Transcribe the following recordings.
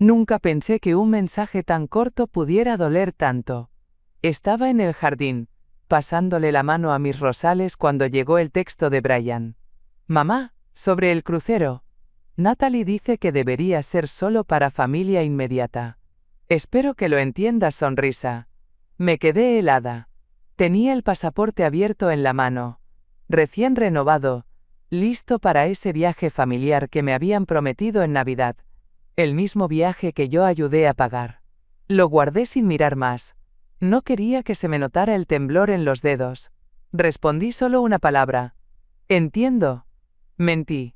Nunca pensé que un mensaje tan corto pudiera doler tanto. Estaba en el jardín, pasándole la mano a mis rosales cuando llegó el texto de Brian. Mamá, sobre el crucero. Natalie dice que debería ser solo para familia inmediata. Espero que lo entiendas, sonrisa. Me quedé helada. Tenía el pasaporte abierto en la mano, recién renovado, listo para ese viaje familiar que me habían prometido en Navidad. El mismo viaje que yo ayudé a pagar. Lo guardé sin mirar más. No quería que se me notara el temblor en los dedos. Respondí solo una palabra. Entiendo. Mentí.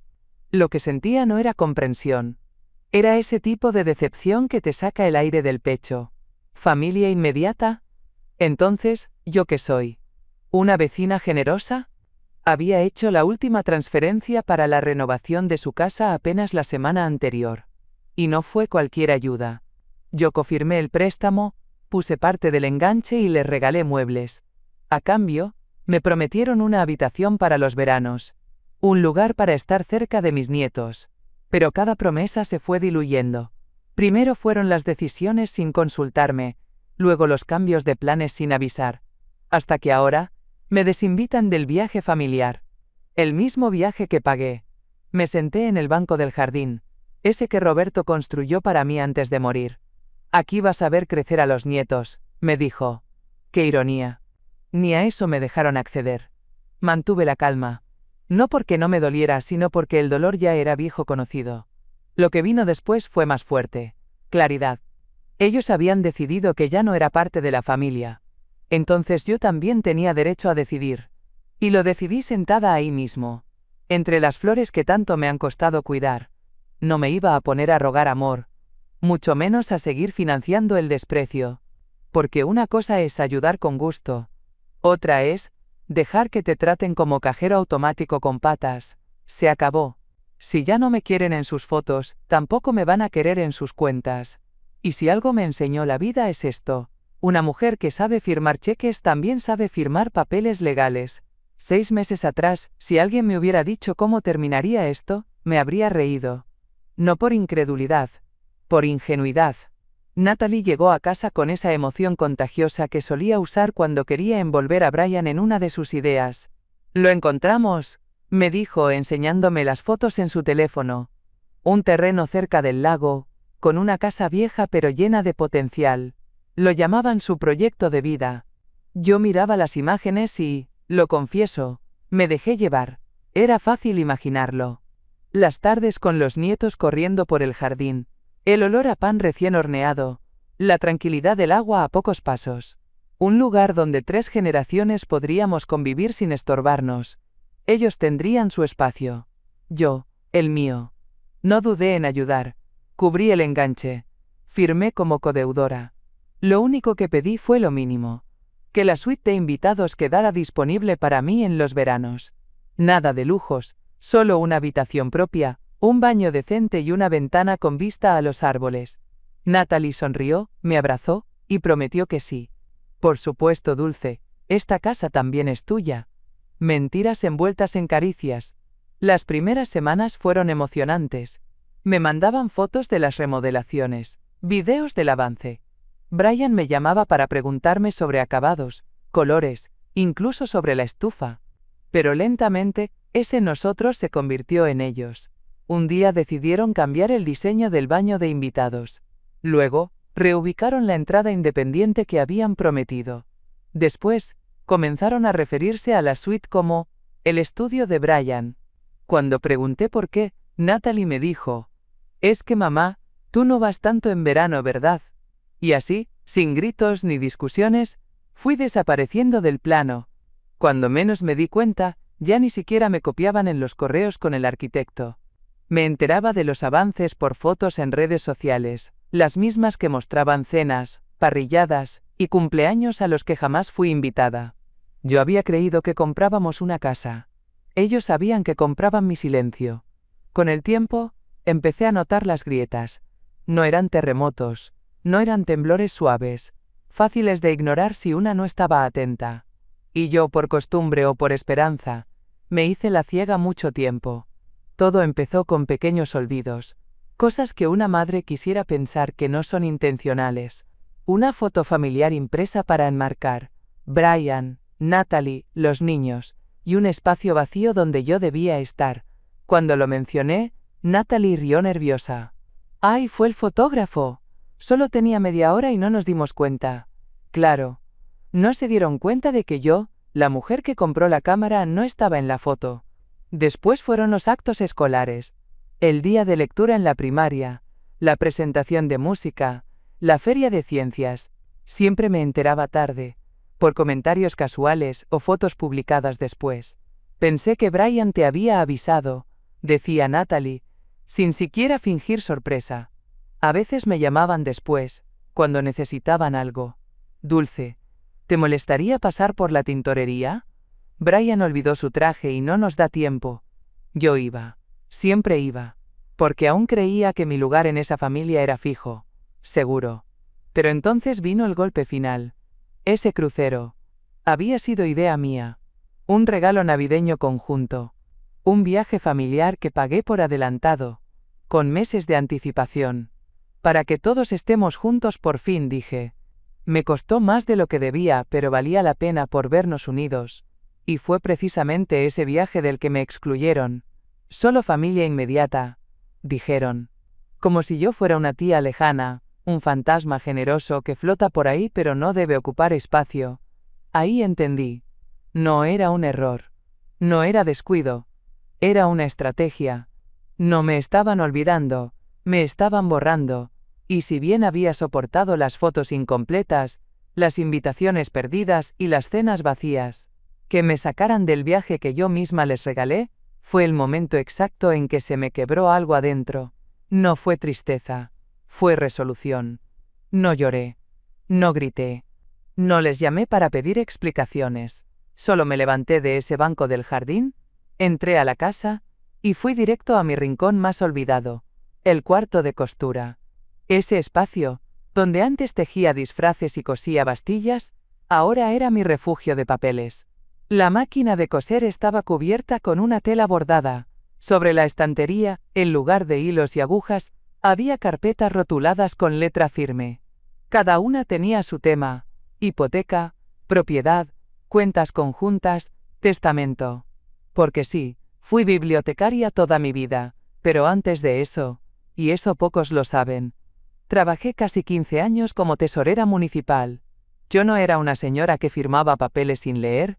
Lo que sentía no era comprensión. Era ese tipo de decepción que te saca el aire del pecho. ¿Familia inmediata? Entonces, ¿yo qué soy? ¿Una vecina generosa? Había hecho la última transferencia para la renovación de su casa apenas la semana anterior. Y no fue cualquier ayuda. Yo cofirmé el préstamo, puse parte del enganche y les regalé muebles. A cambio, me prometieron una habitación para los veranos, un lugar para estar cerca de mis nietos. Pero cada promesa se fue diluyendo. Primero fueron las decisiones sin consultarme, luego los cambios de planes sin avisar. Hasta que ahora, me desinvitan del viaje familiar. El mismo viaje que pagué. Me senté en el banco del jardín, ese que Roberto construyó para mí antes de morir. Aquí vas a ver crecer a los nietos, me dijo. Qué ironía. Ni a eso me dejaron acceder. Mantuve la calma. No porque no me doliera, sino porque el dolor ya era viejo conocido. Lo que vino después fue más fuerte. Claridad. Ellos habían decidido que ya no era parte de la familia. Entonces yo también tenía derecho a decidir. Y lo decidí sentada ahí mismo, entre las flores que tanto me han costado cuidar. No me iba a poner a rogar amor, mucho menos a seguir financiando el desprecio. Porque una cosa es ayudar con gusto. Otra es dejar que te traten como cajero automático con patas. Se acabó. Si ya no me quieren en sus fotos, tampoco me van a querer en sus cuentas. Y si algo me enseñó la vida es esto. Una mujer que sabe firmar cheques también sabe firmar papeles legales. 6 meses atrás, si alguien me hubiera dicho cómo terminaría esto, me habría reído. No por incredulidad, por ingenuidad. Natalie llegó a casa con esa emoción contagiosa que solía usar cuando quería envolver a Brian en una de sus ideas. «Lo encontramos», me dijo enseñándome las fotos en su teléfono. Un terreno cerca del lago, con una casa vieja pero llena de potencial. Lo llamaban su proyecto de vida. Yo miraba las imágenes y, lo confieso, me dejé llevar. Era fácil imaginarlo. Las tardes con los nietos corriendo por el jardín, el olor a pan recién horneado, la tranquilidad del agua a pocos pasos. Un lugar donde 3 generaciones podríamos convivir sin estorbarnos. Ellos tendrían su espacio. Yo, el mío. No dudé en ayudar. Cubrí el enganche. Firmé como codeudora. Lo único que pedí fue lo mínimo. Que la suite de invitados quedara disponible para mí en los veranos. Nada de lujos, solo una habitación propia, un baño decente y una ventana con vista a los árboles. Natalie sonrió, me abrazó, y prometió que sí. Por supuesto, dulce, esta casa también es tuya. Mentiras envueltas en caricias. Las primeras semanas fueron emocionantes. Me mandaban fotos de las remodelaciones, videos del avance. Brian me llamaba para preguntarme sobre acabados, colores, incluso sobre la estufa. Pero lentamente, ese nosotros se convirtió en ellos. Un día decidieron cambiar el diseño del baño de invitados. Luego, reubicaron la entrada independiente que habían prometido. Después, comenzaron a referirse a la suite como el estudio de Brian. Cuando pregunté por qué, Natalie me dijo: «Es que mamá, tú no vas tanto en verano, ¿verdad?». Y así, sin gritos ni discusiones, fui desapareciendo del plano. Cuando menos me di cuenta, ya ni siquiera me copiaban en los correos con el arquitecto. Me enteraba de los avances por fotos en redes sociales, las mismas que mostraban cenas, parrilladas y cumpleaños a los que jamás fui invitada. Yo había creído que comprábamos una casa. Ellos sabían que compraban mi silencio. Con el tiempo, empecé a notar las grietas. No eran terremotos, no eran temblores suaves, fáciles de ignorar si una no estaba atenta. Y yo, por costumbre o por esperanza, me hice la ciega mucho tiempo. Todo empezó con pequeños olvidos. Cosas que una madre quisiera pensar que no son intencionales. Una foto familiar impresa para enmarcar. Brian, Natalie, los niños, y un espacio vacío donde yo debía estar. Cuando lo mencioné, Natalie rió nerviosa. ¡Ay, fue el fotógrafo! Solo tenía media hora y no nos dimos cuenta. Claro. No se dieron cuenta de que yo, la mujer que compró la cámara, no estaba en la foto. Después fueron los actos escolares. El día de lectura en la primaria, la presentación de música, la feria de ciencias. Siempre me enteraba tarde, por comentarios casuales o fotos publicadas después. Pensé que Brian te había avisado, decía Natalie, sin siquiera fingir sorpresa. A veces me llamaban después, cuando necesitaban algo. Dulce, ¿te molestaría pasar por la tintorería? Brian olvidó su traje y no nos da tiempo. Yo iba. Siempre iba. Porque aún creía que mi lugar en esa familia era fijo. Seguro. Pero entonces vino el golpe final. Ese crucero. Había sido idea mía. Un regalo navideño conjunto. Un viaje familiar que pagué por adelantado. Con meses de anticipación. Para que todos estemos juntos por fin, dije. Me costó más de lo que debía, pero valía la pena por vernos unidos. Y fue precisamente ese viaje del que me excluyeron. Solo familia inmediata, dijeron. Como si yo fuera una tía lejana, un fantasma generoso que flota por ahí pero no debe ocupar espacio. Ahí entendí. No era un error. No era descuido. Era una estrategia. No me estaban olvidando, me estaban borrando. Y si bien había soportado las fotos incompletas, las invitaciones perdidas y las cenas vacías, que me sacaran del viaje que yo misma les regalé, fue el momento exacto en que se me quebró algo adentro. No fue tristeza, fue resolución. No lloré. No grité. No les llamé para pedir explicaciones. Solo me levanté de ese banco del jardín, entré a la casa, y fui directo a mi rincón más olvidado, el cuarto de costura. Ese espacio, donde antes tejía disfraces y cosía bastillas, ahora era mi refugio de papeles. La máquina de coser estaba cubierta con una tela bordada. Sobre la estantería, en lugar de hilos y agujas, había carpetas rotuladas con letra firme. Cada una tenía su tema: hipoteca, propiedad, cuentas conjuntas, testamento. Porque sí, fui bibliotecaria toda mi vida, pero antes de eso, y eso pocos lo saben, trabajé casi 15 años como tesorera municipal. Yo no era una señora que firmaba papeles sin leer.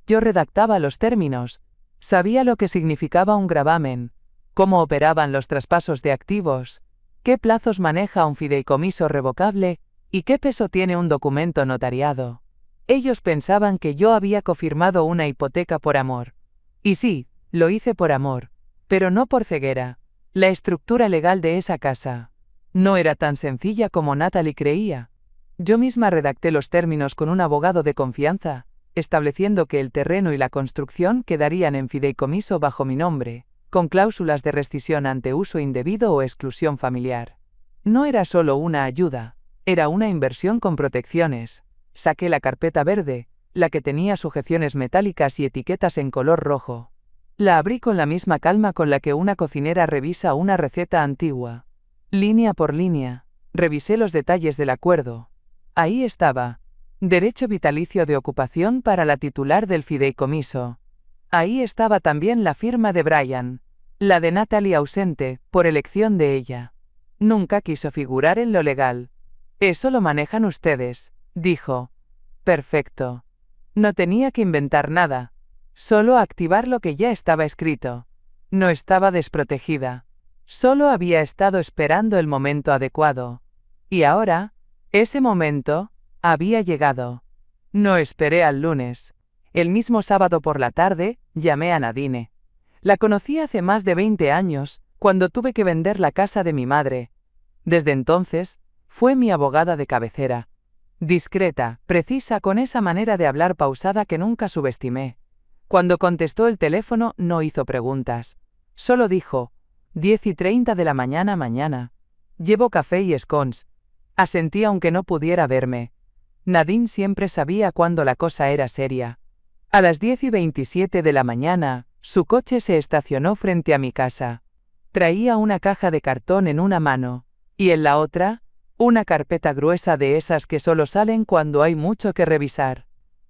Yo redactaba los términos, sabía lo que significaba un gravamen, cómo operaban los traspasos de activos, qué plazos maneja un fideicomiso revocable y qué peso tiene un documento notariado. Ellos pensaban que yo había cofirmado una hipoteca por amor. Y sí, lo hice por amor, pero no por ceguera. La estructura legal de esa casa no era tan sencilla como Natalie creía. Yo misma redacté los términos con un abogado de confianza, estableciendo que el terreno y la construcción quedarían en fideicomiso bajo mi nombre, con cláusulas de rescisión ante uso indebido o exclusión familiar. No era solo una ayuda, era una inversión con protecciones. Saqué la carpeta verde, la que tenía sujeciones metálicas y etiquetas en color rojo. La abrí con la misma calma con la que una cocinera revisa una receta antigua. Línea por línea, revisé los detalles del acuerdo. Ahí estaba. Derecho vitalicio de ocupación para la titular del fideicomiso. Ahí estaba también la firma de Brian, la de Natalie ausente, por elección de ella. Nunca quiso figurar en lo legal. Eso lo manejan ustedes, dijo. Perfecto. No tenía que inventar nada, solo activar lo que ya estaba escrito. No estaba desprotegida. Solo había estado esperando el momento adecuado. Y ahora, ese momento había llegado. No esperé al lunes. El mismo sábado por la tarde, llamé a Nadine. La conocí hace más de 20 años, cuando tuve que vender la casa de mi madre. Desde entonces, fue mi abogada de cabecera. Discreta, precisa, con esa manera de hablar pausada que nunca subestimé. Cuando contestó el teléfono, no hizo preguntas. Solo dijo: 10:30 de la mañana mañana. Llevo café y scones. Asentí aunque no pudiera verme. Nadine siempre sabía cuándo la cosa era seria. A las 10:27 de la mañana, su coche se estacionó frente a mi casa. Traía una caja de cartón en una mano, y en la otra, una carpeta gruesa de esas que solo salen cuando hay mucho que revisar.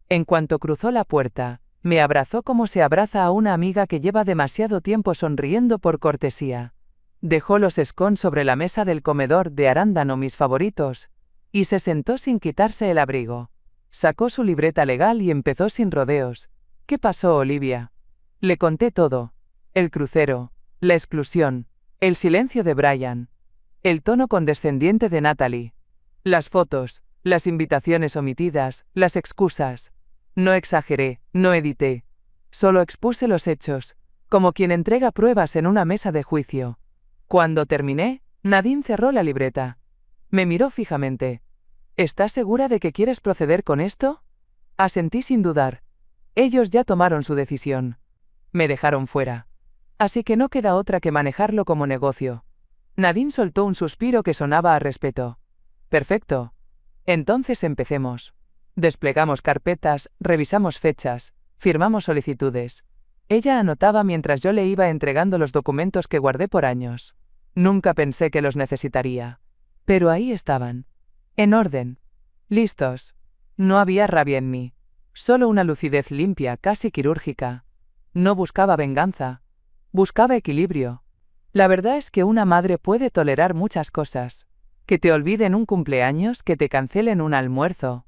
En cuanto cruzó la puerta, me abrazó como se abraza a una amiga que lleva demasiado tiempo sonriendo por cortesía. Dejó los scones sobre la mesa del comedor de arándano, mis favoritos, y se sentó sin quitarse el abrigo. Sacó su libreta legal y empezó sin rodeos. ¿Qué pasó, Olivia? Le conté todo. El crucero, la exclusión, el silencio de Brian, el tono condescendiente de Natalie, las fotos, las invitaciones omitidas, las excusas. No exageré, no edité. Solo expuse los hechos, como quien entrega pruebas en una mesa de juicio. Cuando terminé, Nadine cerró la libreta. Me miró fijamente. ¿Estás segura de que quieres proceder con esto? Asentí sin dudar. Ellos ya tomaron su decisión. Me dejaron fuera. Así que no queda otra que manejarlo como negocio. Nadine soltó un suspiro que sonaba a respeto. Perfecto. Entonces empecemos. Desplegamos carpetas, revisamos fechas, firmamos solicitudes. Ella anotaba mientras yo le iba entregando los documentos que guardé por años. Nunca pensé que los necesitaría. Pero ahí estaban. En orden. Listos. No había rabia en mí. Solo una lucidez limpia, casi quirúrgica. No buscaba venganza. Buscaba equilibrio. La verdad es que una madre puede tolerar muchas cosas. Que te olviden un cumpleaños, que te cancelen un almuerzo.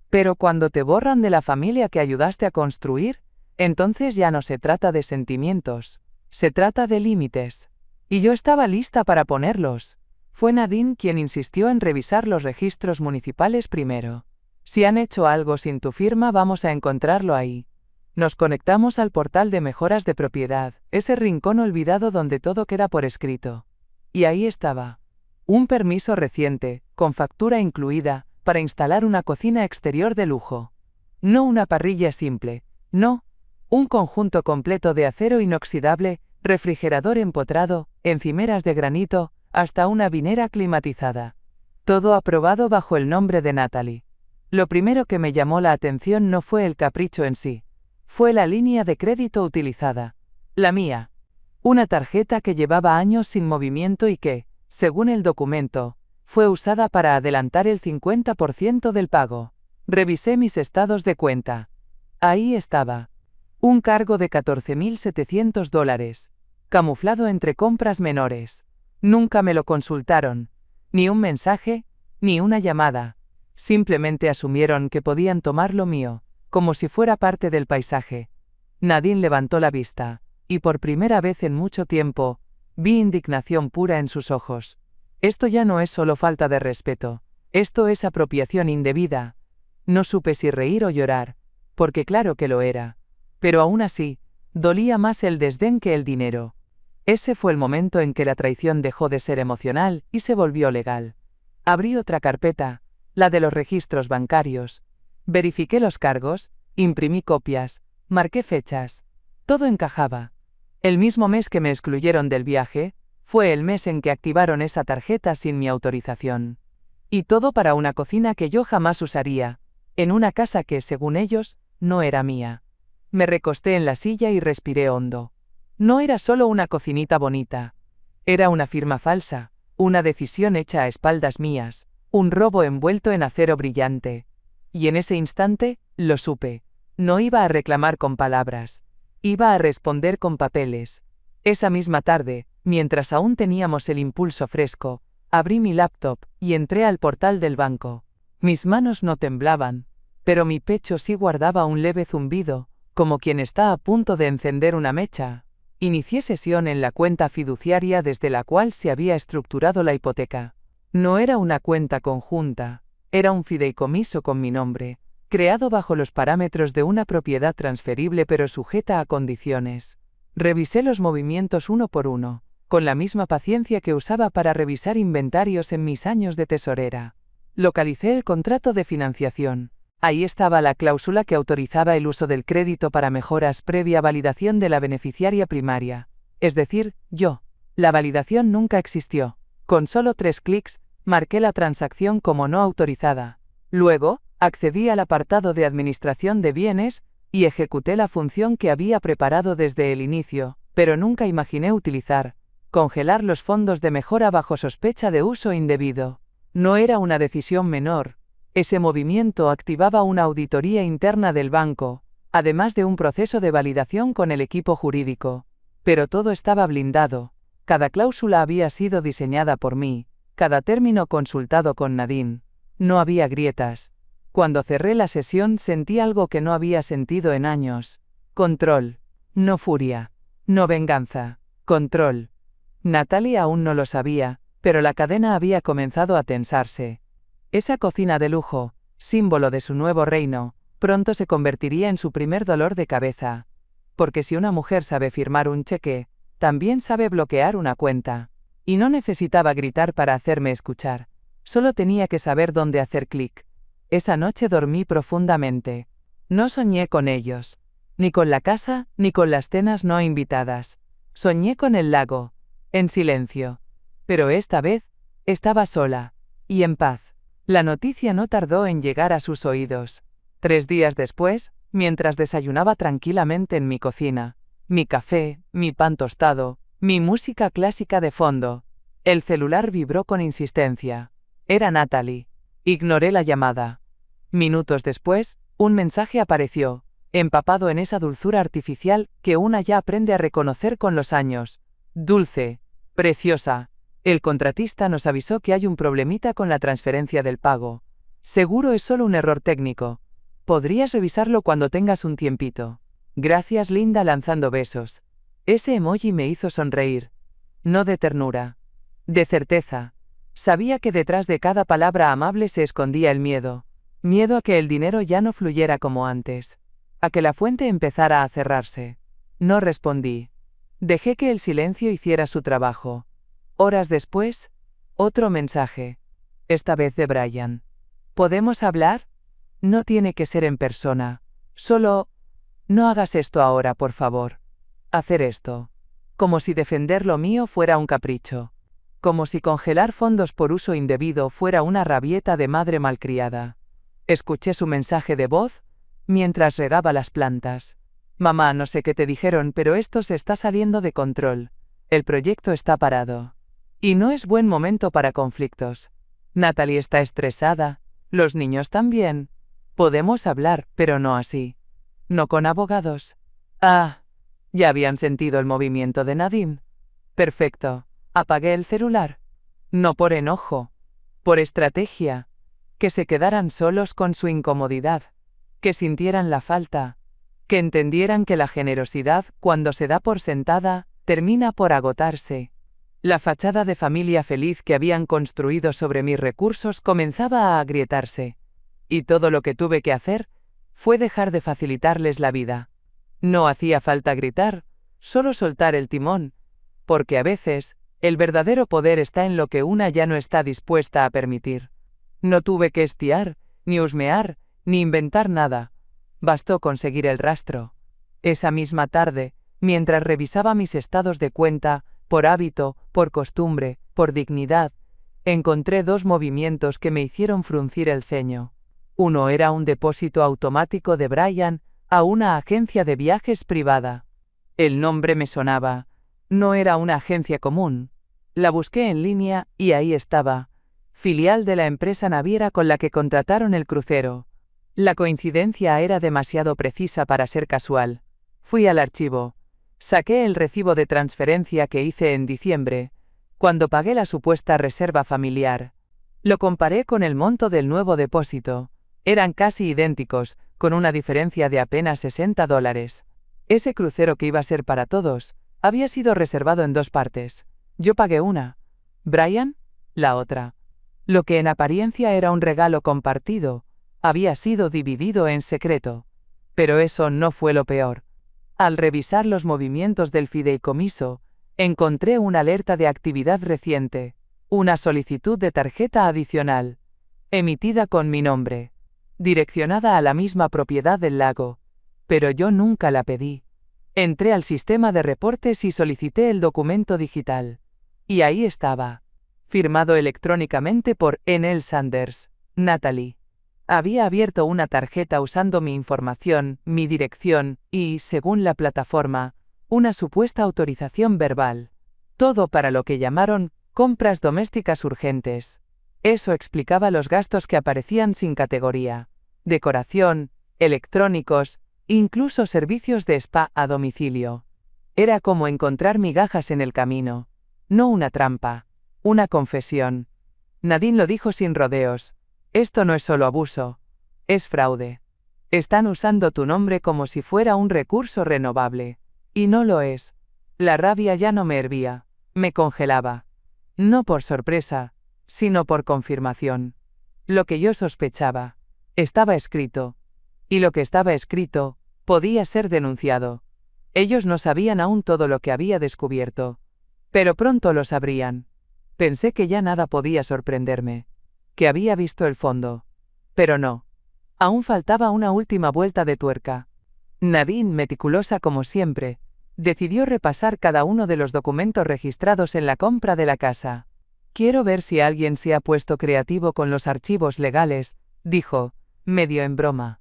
Pero cuando te borran de la familia que ayudaste a construir, entonces ya no se trata de sentimientos. Se trata de límites. Y yo estaba lista para ponerlos. Fue Nadine quien insistió en revisar los registros municipales primero. Si han hecho algo sin tu firma, vamos a encontrarlo ahí. Nos conectamos al portal de mejoras de propiedad, ese rincón olvidado donde todo queda por escrito. Y ahí estaba. Un permiso reciente, con factura incluida, para instalar una cocina exterior de lujo. No una parrilla simple, no. Un conjunto completo de acero inoxidable, refrigerador empotrado, encimeras de granito, hasta una vinera climatizada. Todo aprobado bajo el nombre de Natalie. Lo primero que me llamó la atención no fue el capricho en sí. Fue la línea de crédito utilizada. La mía. Una tarjeta que llevaba años sin movimiento y que, según el documento, fue usada para adelantar el 50% del pago. Revisé mis estados de cuenta. Ahí estaba. Un cargo de $14.700, camuflado entre compras menores. Nunca me lo consultaron. Ni un mensaje, ni una llamada. Simplemente asumieron que podían tomar lo mío, como si fuera parte del paisaje. Nadine levantó la vista, y por primera vez en mucho tiempo, vi indignación pura en sus ojos. Esto ya no es solo falta de respeto, esto es apropiación indebida. No supe si reír o llorar, porque claro que lo era. Pero aún así, dolía más el desdén que el dinero. Ese fue el momento en que la traición dejó de ser emocional y se volvió legal. Abrí otra carpeta, la de los registros bancarios. Verifiqué los cargos, imprimí copias, marqué fechas. Todo encajaba. El mismo mes que me excluyeron del viaje, fue el mes en que activaron esa tarjeta sin mi autorización. Y todo para una cocina que yo jamás usaría, en una casa que, según ellos, no era mía. Me recosté en la silla y respiré hondo. No era solo una cocinita bonita. Era una firma falsa, una decisión hecha a espaldas mías, un robo envuelto en acero brillante. Y en ese instante, lo supe. No iba a reclamar con palabras. Iba a responder con papeles. Esa misma tarde, mientras aún teníamos el impulso fresco, abrí mi laptop y entré al portal del banco. Mis manos no temblaban, pero mi pecho sí guardaba un leve zumbido, como quien está a punto de encender una mecha. Inicié sesión en la cuenta fiduciaria desde la cual se había estructurado la hipoteca. No era una cuenta conjunta, era un fideicomiso con mi nombre, creado bajo los parámetros de una propiedad transferible pero sujeta a condiciones. Revisé los movimientos uno por uno, con la misma paciencia que usaba para revisar inventarios en mis años de tesorera. Localicé el contrato de financiación. Ahí estaba la cláusula que autorizaba el uso del crédito para mejoras previa validación de la beneficiaria primaria, es decir, yo. La validación nunca existió. Con solo 3 clics, marqué la transacción como no autorizada. Luego, accedí al apartado de Administración de Bienes y ejecuté la función que había preparado desde el inicio, pero nunca imaginé utilizar, congelar los fondos de mejora bajo sospecha de uso indebido. No era una decisión menor. Ese movimiento activaba una auditoría interna del banco, además de un proceso de validación con el equipo jurídico. Pero todo estaba blindado. Cada cláusula había sido diseñada por mí, cada término consultado con Nadine. No había grietas. Cuando cerré la sesión sentí algo que no había sentido en años. Control. No furia. No venganza. Control. Natalie aún no lo sabía, pero la cadena había comenzado a tensarse. Esa cocina de lujo, símbolo de su nuevo reino, pronto se convertiría en su primer dolor de cabeza. Porque si una mujer sabe firmar un cheque, también sabe bloquear una cuenta. Y no necesitaba gritar para hacerme escuchar. Solo tenía que saber dónde hacer clic. Esa noche dormí profundamente. No soñé con ellos. Ni con la casa, ni con las cenas no invitadas. Soñé con el lago. En silencio. Pero esta vez, estaba sola. Y en paz. La noticia no tardó en llegar a sus oídos. 3 días después, mientras desayunaba tranquilamente en mi cocina, mi café, mi pan tostado, mi música clásica de fondo, el celular vibró con insistencia. Era Natalie. Ignoré la llamada. Minutos después, un mensaje apareció, empapado en esa dulzura artificial que una ya aprende a reconocer con los años. Dulce, preciosa. El contratista nos avisó que hay un problemita con la transferencia del pago. Seguro es solo un error técnico. Podrías revisarlo cuando tengas un tiempito. Gracias, Linda, lanzando besos. Ese emoji me hizo sonreír. No de ternura. De certeza. Sabía que detrás de cada palabra amable se escondía el miedo. Miedo a que el dinero ya no fluyera como antes. A que la fuente empezara a cerrarse. No respondí. Dejé que el silencio hiciera su trabajo. Horas después, otro mensaje. Esta vez de Brian. ¿Podemos hablar? No tiene que ser en persona. Solo... No hagas esto ahora, por favor. Hacer esto. Como si defender lo mío fuera un capricho. Como si congelar fondos por uso indebido fuera una rabieta de madre malcriada. Escuché su mensaje de voz, mientras regaba las plantas. Mamá, no sé qué te dijeron, pero esto se está saliendo de control. El proyecto está parado. Y no es buen momento para conflictos. Natalie está estresada, los niños también. Podemos hablar, pero no así. No con abogados. Ah, ya habían sentido el movimiento de Nadine. Perfecto. Apagué el celular. No por enojo. Por estrategia. Que se quedaran solos con su incomodidad. Que sintieran la falta. Que entendieran que la generosidad, cuando se da por sentada, termina por agotarse. La fachada de familia feliz que habían construido sobre mis recursos comenzaba a agrietarse. Y todo lo que tuve que hacer fue dejar de facilitarles la vida. No hacía falta gritar, solo soltar el timón, porque a veces, el verdadero poder está en lo que una ya no está dispuesta a permitir. No tuve que espiar, ni husmear, ni inventar nada. Bastó conseguir el rastro. Esa misma tarde, mientras revisaba mis estados de cuenta, por hábito, por costumbre, por dignidad, encontré 2 movimientos que me hicieron fruncir el ceño. Uno era un depósito automático de Brian a una agencia de viajes privada. El nombre me sonaba. No era una agencia común. La busqué en línea y ahí estaba. Filial de la empresa naviera con la que contrataron el crucero. La coincidencia era demasiado precisa para ser casual. Fui al archivo. Saqué el recibo de transferencia que hice en diciembre, cuando pagué la supuesta reserva familiar. Lo comparé con el monto del nuevo depósito. Eran casi idénticos, con una diferencia de apenas $60. Ese crucero que iba a ser para todos, había sido reservado en 2 partes. Yo pagué una. Brian, la otra. Lo que en apariencia era un regalo compartido, había sido dividido en secreto. Pero eso no fue lo peor. Al revisar los movimientos del fideicomiso, encontré una alerta de actividad reciente, una solicitud de tarjeta adicional, emitida con mi nombre, direccionada a la misma propiedad del lago, pero yo nunca la pedí. Entré al sistema de reportes y solicité el documento digital. Y ahí estaba, firmado electrónicamente por N.L. Sanders, Natalie. Había abierto una tarjeta usando mi información, mi dirección y, según la plataforma, una supuesta autorización verbal. Todo para lo que llamaron compras domésticas urgentes. Eso explicaba los gastos que aparecían sin categoría. Decoración, electrónicos, incluso servicios de spa a domicilio. Era como encontrar migajas en el camino. No una trampa. Una confesión. Nadine lo dijo sin rodeos. Esto no es solo abuso. Es fraude. Están usando tu nombre como si fuera un recurso renovable. Y no lo es. La rabia ya no me hervía. Me congelaba. No por sorpresa, sino por confirmación. Lo que yo sospechaba. Estaba escrito. Y lo que estaba escrito, podía ser denunciado. Ellos no sabían aún todo lo que había descubierto. Pero pronto lo sabrían. Pensé que ya nada podía sorprenderme. Que había visto el fondo. Pero no. Aún faltaba una última vuelta de tuerca. Nadine, meticulosa como siempre, decidió repasar cada uno de los documentos registrados en la compra de la casa. Quiero ver si alguien se ha puesto creativo con los archivos legales, dijo, medio en broma.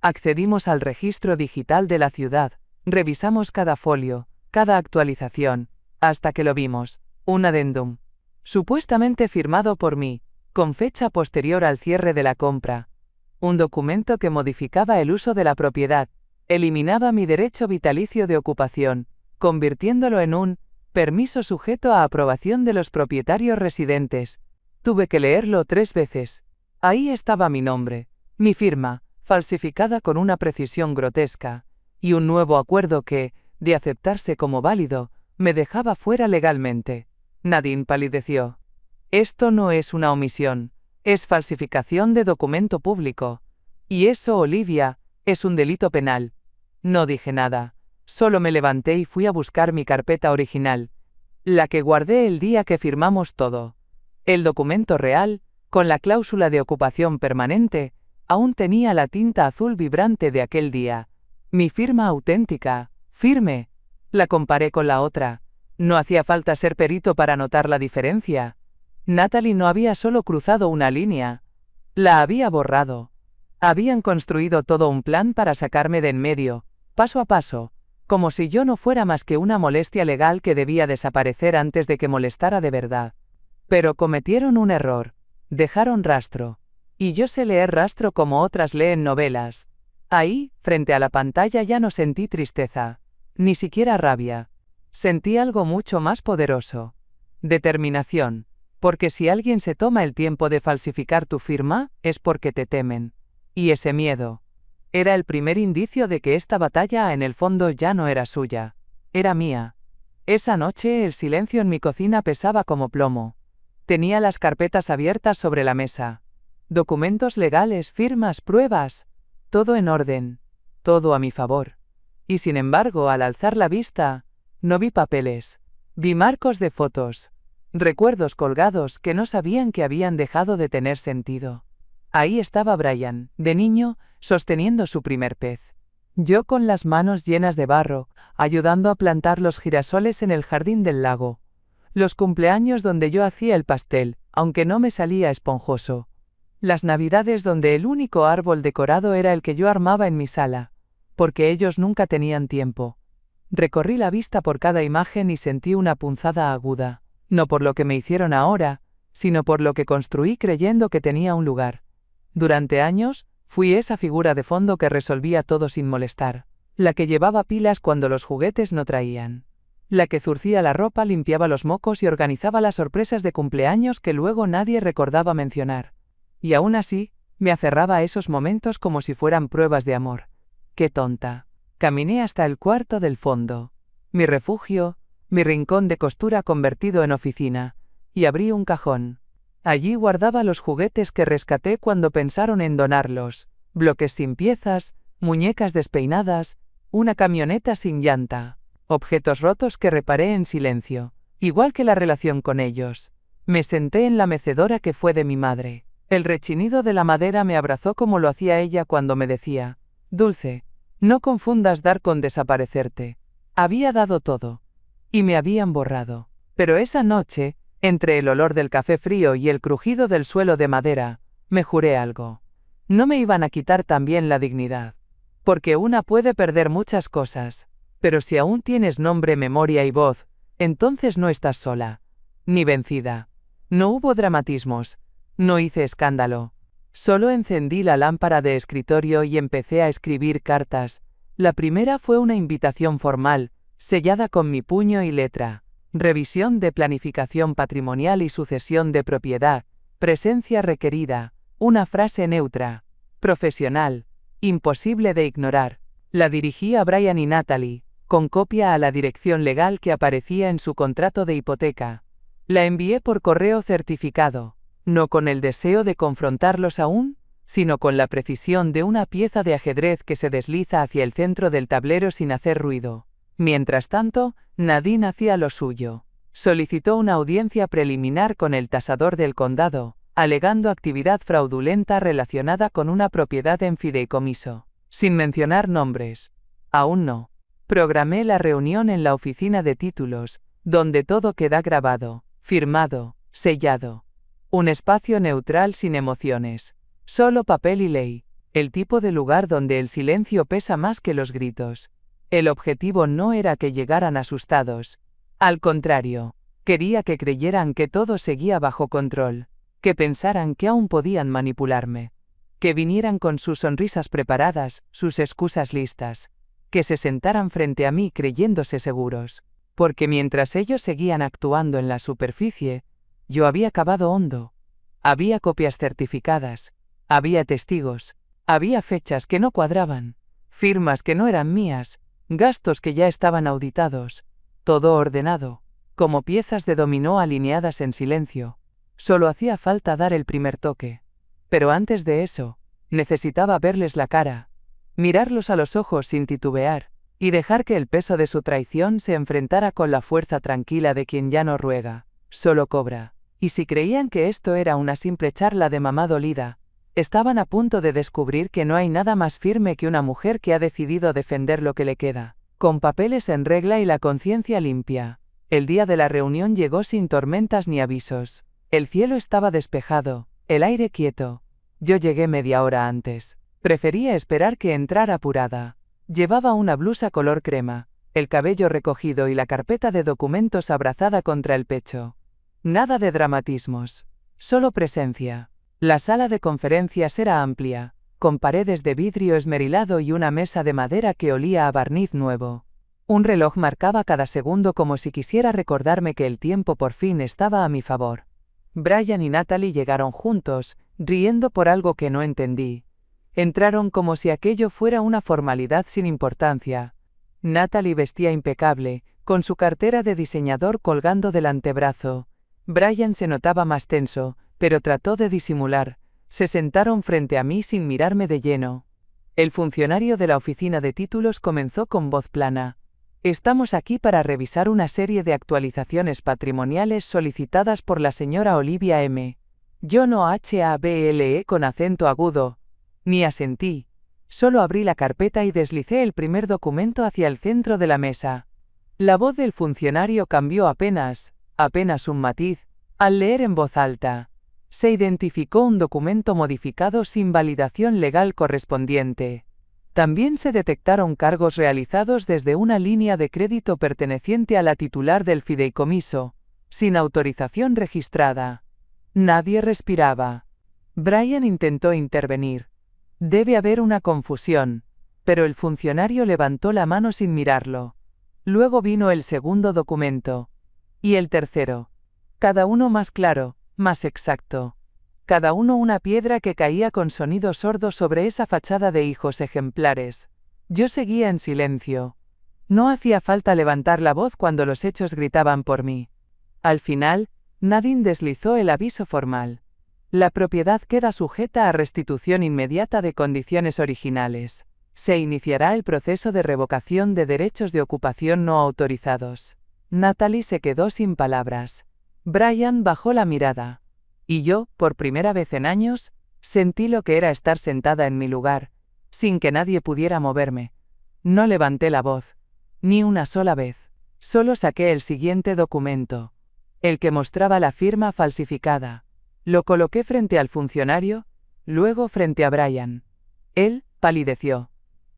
Accedimos al registro digital de la ciudad, revisamos cada folio, cada actualización, hasta que lo vimos, un adendum. Supuestamente firmado por mí, con fecha posterior al cierre de la compra. Un documento que modificaba el uso de la propiedad, eliminaba mi derecho vitalicio de ocupación, convirtiéndolo en un permiso sujeto a aprobación de los propietarios residentes. Tuve que leerlo 3 veces. Ahí estaba mi nombre, mi firma, falsificada con una precisión grotesca, y un nuevo acuerdo que, de aceptarse como válido, me dejaba fuera legalmente. Nadine palideció. Esto no es una omisión, es falsificación de documento público. Y eso, Olivia, es un delito penal. No dije nada, solo me levanté y fui a buscar mi carpeta original, la que guardé el día que firmamos todo. El documento real, con la cláusula de ocupación permanente, aún tenía la tinta azul vibrante de aquel día. Mi firma auténtica, firme. La comparé con la otra. No hacía falta ser perito para notar la diferencia. Natalie no había solo cruzado una línea. La había borrado. Habían construido todo un plan para sacarme de en medio, paso a paso, como si yo no fuera más que una molestia legal que debía desaparecer antes de que molestara de verdad. Pero cometieron un error. Dejaron rastro. Y yo sé leer rastro como otras leen novelas. Ahí, frente a la pantalla, ya no sentí tristeza. Ni siquiera rabia. Sentí algo mucho más poderoso. Determinación. Porque si alguien se toma el tiempo de falsificar tu firma, es porque te temen. Y ese miedo. Era el primer indicio de que esta batalla en el fondo ya no era suya. Era mía. Esa noche el silencio en mi cocina pesaba como plomo. Tenía las carpetas abiertas sobre la mesa. Documentos legales, firmas, pruebas. Todo en orden. Todo a mi favor. Y sin embargo, al alzar la vista, no vi papeles. Vi marcos de fotos. Recuerdos colgados que no sabían que habían dejado de tener sentido. Ahí estaba Brian, de niño, sosteniendo su primer pez. Yo con las manos llenas de barro, ayudando a plantar los girasoles en el jardín del lago. Los cumpleaños donde yo hacía el pastel, aunque no me salía esponjoso. Las navidades donde el único árbol decorado era el que yo armaba en mi sala, porque ellos nunca tenían tiempo. Recorrí la vista por cada imagen y sentí una punzada aguda, no por lo que me hicieron ahora, sino por lo que construí creyendo que tenía un lugar. Durante años, fui esa figura de fondo que resolvía todo sin molestar, la que llevaba pilas cuando los juguetes no traían, la que zurcía la ropa, limpiaba los mocos y organizaba las sorpresas de cumpleaños que luego nadie recordaba mencionar. Y aún así, me aferraba a esos momentos como si fueran pruebas de amor. ¡Qué tonta! Caminé hasta el cuarto del fondo, mi refugio, mi rincón de costura convertido en oficina, y abrí un cajón. Allí guardaba los juguetes que rescaté cuando pensaron en donarlos, bloques sin piezas, muñecas despeinadas, una camioneta sin llanta, objetos rotos que reparé en silencio, igual que la relación con ellos. Me senté en la mecedora que fue de mi madre. El rechinido de la madera me abrazó como lo hacía ella cuando me decía, «Dulce, no confundas dar con desaparecerte». Había dado todo. Y me habían borrado. Pero esa noche, entre el olor del café frío y el crujido del suelo de madera, me juré algo. No me iban a quitar también la dignidad. Porque una puede perder muchas cosas, pero si aún tienes nombre, memoria y voz, Entonces no estás sola. Ni vencida. No hubo dramatismos. No hice escándalo. Solo encendí la lámpara de escritorio y empecé a escribir cartas. La primera fue una invitación formal, sellada con mi puño y letra. Revisión de planificación patrimonial y sucesión de propiedad. Presencia requerida. Una frase neutra. Profesional. Imposible de ignorar. La dirigí a Brian y Natalie, con copia a la dirección legal que aparecía en su contrato de hipoteca. La envié por correo certificado, no con el deseo de confrontarlos aún, sino con la precisión de una pieza de ajedrez que se desliza hacia el centro del tablero sin hacer ruido. Mientras tanto, Nadine hacía lo suyo. Solicitó una audiencia preliminar con el tasador del condado, alegando actividad fraudulenta relacionada con una propiedad en fideicomiso. Sin mencionar nombres. Aún no. Programé la reunión en la oficina de títulos, donde todo queda grabado, firmado, sellado. Un espacio neutral sin emociones. Solo papel y ley. El tipo de lugar donde el silencio pesa más que los gritos. El objetivo no era que llegaran asustados. Al contrario, quería que creyeran que todo seguía bajo control, que pensaran que aún podían manipularme, que vinieran con sus sonrisas preparadas, sus excusas listas, que se sentaran frente a mí creyéndose seguros, porque mientras ellos seguían actuando en la superficie, yo había cavado hondo. Había copias certificadas, había testigos, había fechas que no cuadraban, firmas que no eran mías, gastos que ya estaban auditados, todo ordenado, como piezas de dominó alineadas en silencio. Solo hacía falta dar el primer toque. Pero antes de eso, necesitaba verles la cara, mirarlos a los ojos sin titubear, y dejar que el peso de su traición se enfrentara con la fuerza tranquila de quien ya no ruega, solo cobra. Y si creían que esto era una simple charla de mamá dolida, estaban a punto de descubrir que no hay nada más firme que una mujer que ha decidido defender lo que le queda, con papeles en regla y la conciencia limpia. El día de la reunión llegó sin tormentas ni avisos. El cielo estaba despejado, el aire quieto. Yo llegué media hora antes. Prefería esperar que entrara apurada. Llevaba una blusa color crema, el cabello recogido y la carpeta de documentos abrazada contra el pecho. Nada de dramatismos. Solo presencia. La sala de conferencias era amplia, con paredes de vidrio esmerilado y una mesa de madera que olía a barniz nuevo. Un reloj marcaba cada segundo como si quisiera recordarme que el tiempo por fin estaba a mi favor. Brian y Natalie llegaron juntos, riendo por algo que no entendí. Entraron como si aquello fuera una formalidad sin importancia. Natalie vestía impecable, con su cartera de diseñador colgando del antebrazo. Brian se notaba más tenso, pero trató de disimular. Se sentaron frente a mí sin mirarme de lleno. El funcionario de la oficina de títulos comenzó con voz plana. Estamos aquí para revisar una serie de actualizaciones patrimoniales solicitadas por la señora Olivia M. Yo no hable con acento agudo. Ni asentí. Solo abrí la carpeta y deslicé el primer documento hacia el centro de la mesa. La voz del funcionario cambió apenas un matiz, al leer en voz alta. Se identificó un documento modificado sin validación legal correspondiente. También se detectaron cargos realizados desde una línea de crédito perteneciente a la titular del fideicomiso, sin autorización registrada. Nadie respiraba. Brian intentó intervenir. Debe haber una confusión, pero el funcionario levantó la mano sin mirarlo. Luego vino el segundo documento. Y el tercero. Cada uno más claro, más exacto. Cada uno una piedra que caía con sonido sordo sobre esa fachada de hijos ejemplares. Yo seguía en silencio. No hacía falta levantar la voz cuando los hechos gritaban por mí. Al final, Nadine deslizó el aviso formal. La propiedad queda sujeta a restitución inmediata de condiciones originales. Se iniciará el proceso de revocación de derechos de ocupación no autorizados. Natalie se quedó sin palabras. Brian bajó la mirada. Y yo, por primera vez en años, sentí lo que era estar sentada en mi lugar, sin que nadie pudiera moverme. No levanté la voz. Ni una sola vez. Solo saqué el siguiente documento. El que mostraba la firma falsificada. Lo coloqué frente al funcionario, luego frente a Brian. Él palideció.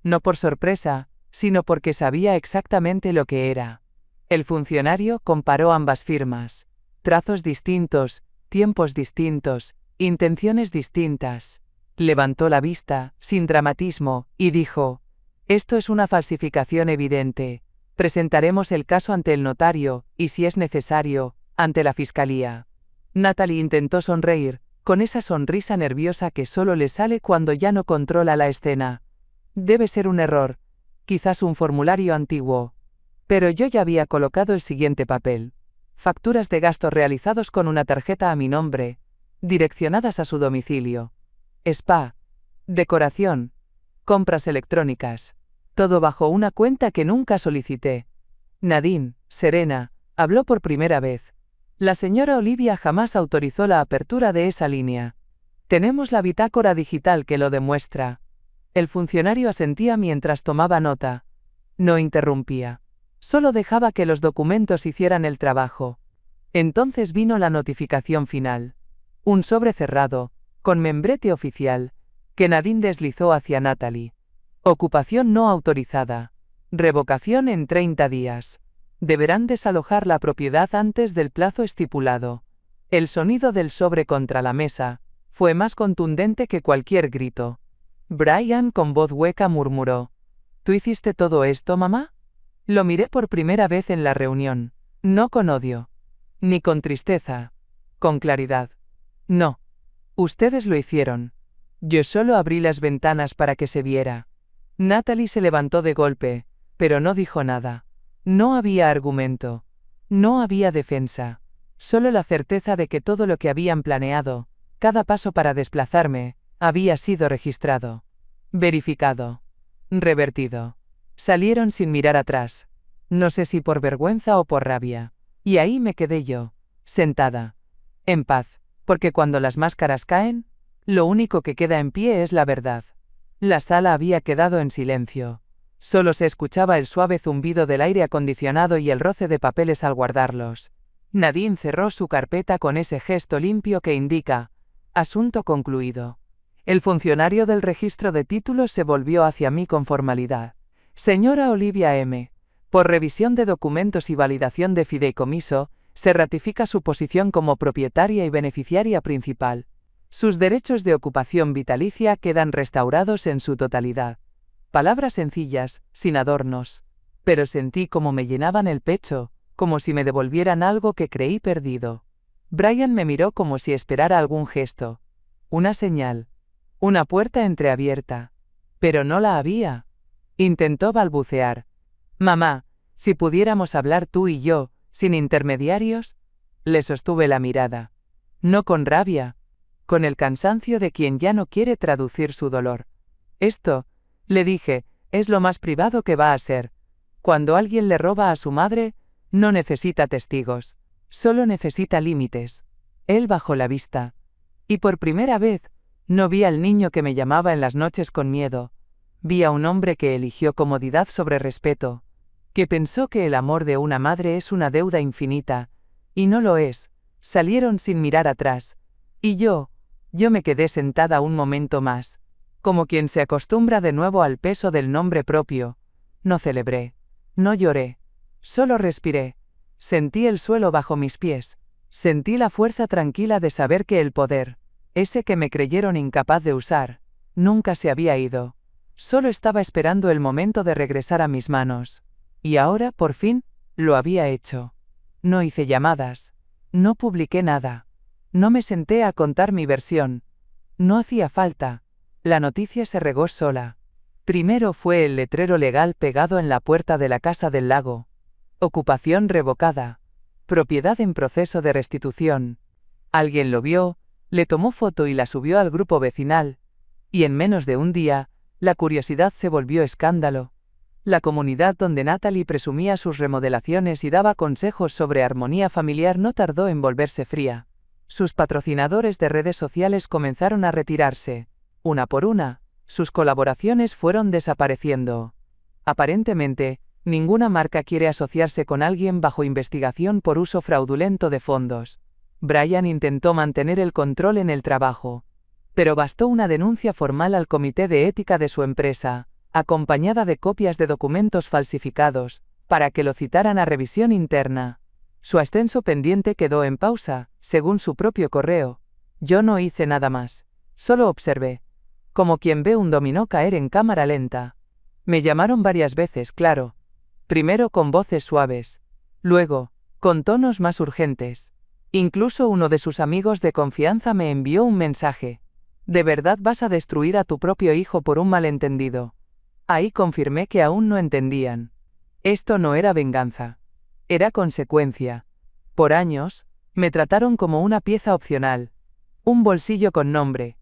No por sorpresa, sino porque sabía exactamente lo que era. El funcionario comparó ambas firmas. Trazos distintos, tiempos distintos, intenciones distintas. Levantó la vista, sin dramatismo, y dijo: «Esto es una falsificación evidente. Presentaremos el caso ante el notario, y si es necesario, ante la fiscalía». Natalie intentó sonreír, con esa sonrisa nerviosa que solo le sale cuando ya no controla la escena. Debe ser un error, quizás un formulario antiguo. Pero yo ya había colocado el siguiente papel. Facturas de gastos realizados con una tarjeta a mi nombre, direccionadas a su domicilio. Spa, decoración, compras electrónicas. Todo bajo una cuenta que nunca solicité. Nadine, serena, habló por primera vez. La señora Olivia jamás autorizó la apertura de esa línea. Tenemos la bitácora digital que lo demuestra. El funcionario asentía mientras tomaba nota. No interrumpía. Solo dejaba que los documentos hicieran el trabajo. Entonces vino la notificación final. Un sobre cerrado, con membrete oficial, que Nadine deslizó hacia Natalie. Ocupación no autorizada. Revocación en 30 días. Deberán desalojar la propiedad antes del plazo estipulado. El sonido del sobre contra la mesa fue más contundente que cualquier grito. Brian con voz hueca murmuró: «¿Tú hiciste todo esto, mamá?». Lo miré por primera vez en la reunión. No con odio. Ni con tristeza. Con claridad. No. Ustedes lo hicieron. Yo solo abrí las ventanas para que se viera. Natalie se levantó de golpe, pero no dijo nada. No había argumento. No había defensa. Solo la certeza de que todo lo que habían planeado, cada paso para desplazarme, había sido registrado. Verificado. Revertido. Salieron sin mirar atrás. No sé si por vergüenza o por rabia. Y ahí me quedé yo, sentada. En paz, porque cuando las máscaras caen, lo único que queda en pie es la verdad. La sala había quedado en silencio. Solo se escuchaba el suave zumbido del aire acondicionado y el roce de papeles al guardarlos. Nadine cerró su carpeta con ese gesto limpio que indica: asunto concluido. El funcionario del registro de títulos se volvió hacia mí con formalidad. Señora Olivia M., por revisión de documentos y validación de fideicomiso, se ratifica su posición como propietaria y beneficiaria principal. Sus derechos de ocupación vitalicia quedan restaurados en su totalidad. Palabras sencillas, sin adornos. Pero sentí como me llenaban el pecho, como si me devolvieran algo que creí perdido. Brian me miró como si esperara algún gesto. Una señal. Una puerta entreabierta. Pero no la había. Intentó balbucear. «Mamá, si pudiéramos hablar tú y yo, sin intermediarios». Le sostuve la mirada. No con rabia. Con el cansancio de quien ya no quiere traducir su dolor. «Esto», le dije, «es lo más privado que va a ser. Cuando alguien le roba a su madre, no necesita testigos. Solo necesita límites». Él bajó la vista. Y por primera vez, no vi al niño que me llamaba en las noches con miedo. Vi a un hombre que eligió comodidad sobre respeto, que pensó que el amor de una madre es una deuda infinita, y no lo es. Salieron sin mirar atrás. Y yo me quedé sentada un momento más, como quien se acostumbra de nuevo al peso del nombre propio. No celebré. No lloré. Solo respiré. Sentí el suelo bajo mis pies. Sentí la fuerza tranquila de saber que el poder, ese que me creyeron incapaz de usar, nunca se había ido. Solo estaba esperando el momento de regresar a mis manos. Y ahora, por fin, lo había hecho. No hice llamadas. No publiqué nada. No me senté a contar mi versión. No hacía falta. La noticia se regó sola. Primero fue el letrero legal pegado en la puerta de la casa del lago. Ocupación revocada. Propiedad en proceso de restitución. Alguien lo vio, le tomó foto y la subió al grupo vecinal. Y en menos de un día, la curiosidad se volvió escándalo. La comunidad donde Natalie presumía sus remodelaciones y daba consejos sobre armonía familiar no tardó en volverse fría. Sus patrocinadores de redes sociales comenzaron a retirarse. Una por una, sus colaboraciones fueron desapareciendo. Aparentemente, ninguna marca quiere asociarse con alguien bajo investigación por uso fraudulento de fondos. Brian intentó mantener el control en el trabajo. Pero bastó una denuncia formal al comité de ética de su empresa, acompañada de copias de documentos falsificados, para que lo citaran a revisión interna. Su ascenso pendiente quedó en pausa, según su propio correo. Yo no hice nada más. Solo observé. Como quien ve un dominó caer en cámara lenta. Me llamaron varias veces, claro. Primero con voces suaves. Luego, con tonos más urgentes. Incluso uno de sus amigos de confianza me envió un mensaje. ¿De verdad vas a destruir a tu propio hijo por un malentendido? Ahí confirmé que aún no entendían. Esto no era venganza. Era consecuencia. Por años, me trataron como una pieza opcional. Un bolsillo con nombre.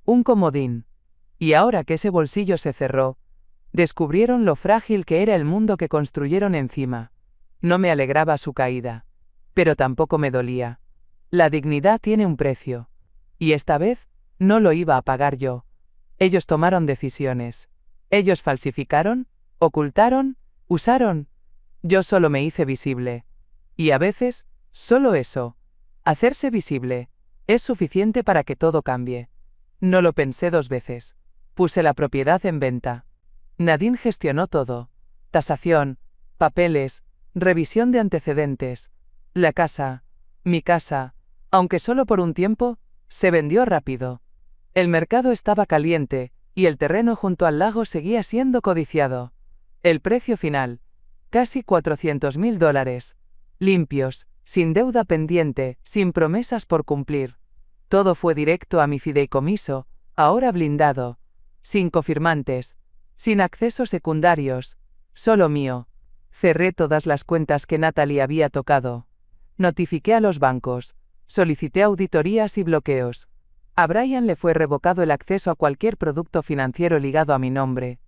Un comodín. Y ahora que ese bolsillo se cerró, descubrieron lo frágil que era el mundo que construyeron encima. No me alegraba su caída. Pero tampoco me dolía. La dignidad tiene un precio. Y esta vez, no lo iba a pagar yo. Ellos tomaron decisiones. Ellos falsificaron, ocultaron, usaron. Yo solo me hice visible. Y a veces, solo eso, hacerse visible, es suficiente para que todo cambie. No lo pensé 2 veces. Puse la propiedad en venta. Nadine gestionó todo. Tasación, papeles, revisión de antecedentes. La casa, mi casa, aunque solo por un tiempo, se vendió rápido. El mercado estaba caliente, y el terreno junto al lago seguía siendo codiciado. El precio final, casi $400.000. Limpios, sin deuda pendiente, sin promesas por cumplir. Todo fue directo a mi fideicomiso, ahora blindado. Sin cofirmantes, sin accesos secundarios, solo mío. Cerré todas las cuentas que Natalie había tocado. Notifiqué a los bancos. Solicité auditorías y bloqueos. A Brian le fue revocado el acceso a cualquier producto financiero ligado a mi nombre.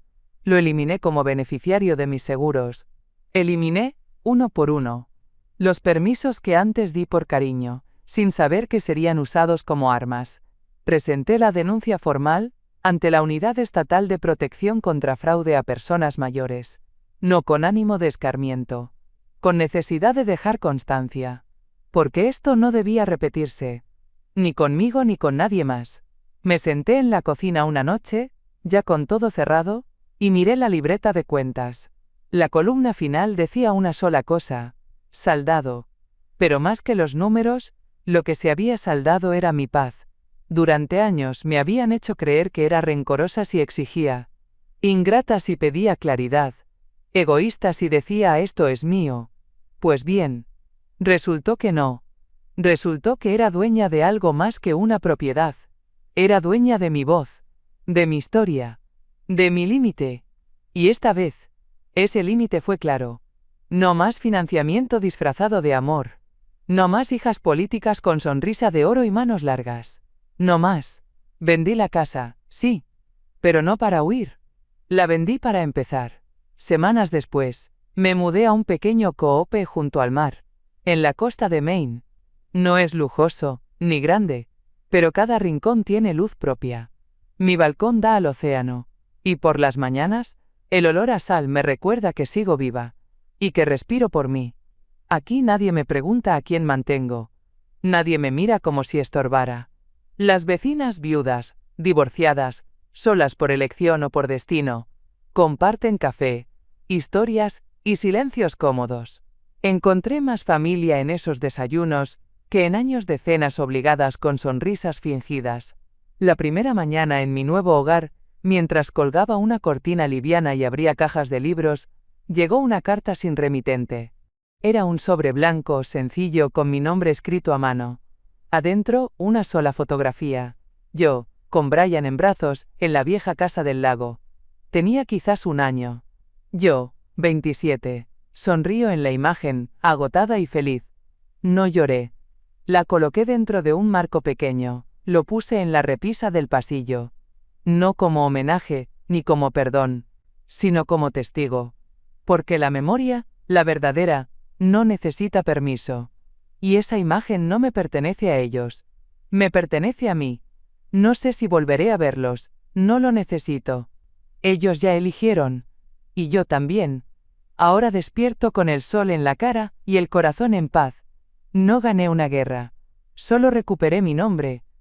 Lo eliminé como beneficiario de mis seguros. Eliminé, uno por uno, los permisos que antes di por cariño, sin saber que serían usados como armas. Presenté la denuncia formal ante la Unidad Estatal de Protección contra Fraude a Personas Mayores. No con ánimo de escarmiento. Con necesidad de dejar constancia. Porque esto no debía repetirse. Ni conmigo ni con nadie más. Me senté en la cocina una noche, ya con todo cerrado, y miré la libreta de cuentas. La columna final decía una sola cosa: saldado. Pero más que los números, lo que se había saldado era mi paz. Durante años me habían hecho creer que era rencorosa si exigía. Ingrata si pedía claridad. Egoísta si decía esto es mío. Pues bien. Resultó que no. Resultó que era dueña de algo más que una propiedad. Era dueña de mi voz. De mi historia. De mi límite. Y esta vez, ese límite fue claro. No más financiamiento disfrazado de amor. No más hijas políticas con sonrisa de oro y manos largas. No más. Vendí la casa, sí. Pero no para huir. La vendí para empezar. Semanas después, me mudé a un pequeño co-op junto al mar, en la costa de Maine. No es lujoso, ni grande, pero cada rincón tiene luz propia. Mi balcón da al océano, y por las mañanas, el olor a sal me recuerda que sigo viva, y que respiro por mí. Aquí nadie me pregunta a quién mantengo. Nadie me mira como si estorbara. Las vecinas viudas, divorciadas, solas por elección o por destino, comparten café, historias y silencios cómodos. Encontré más familia en esos desayunos que en años de cenas obligadas con sonrisas fingidas. La primera mañana en mi nuevo hogar, mientras colgaba una cortina liviana y abría cajas de libros, llegó una carta sin remitente. Era un sobre blanco, sencillo, con mi nombre escrito a mano. Adentro, una sola fotografía. Yo, con Brian en brazos, en la vieja casa del lago. Tenía quizás 1 año. Yo, 27. Sonrío en la imagen, agotada y feliz. No lloré. La coloqué dentro de un marco pequeño, lo puse en la repisa del pasillo. No como homenaje, ni como perdón, sino como testigo. Porque la memoria, la verdadera, no necesita permiso. Y esa imagen no me pertenece a ellos. Me pertenece a mí. No sé si volveré a verlos, no lo necesito. Ellos ya eligieron. Y yo también. Ahora despierto con el sol en la cara y el corazón en paz. No gané una guerra. Solo recuperé mi nombre,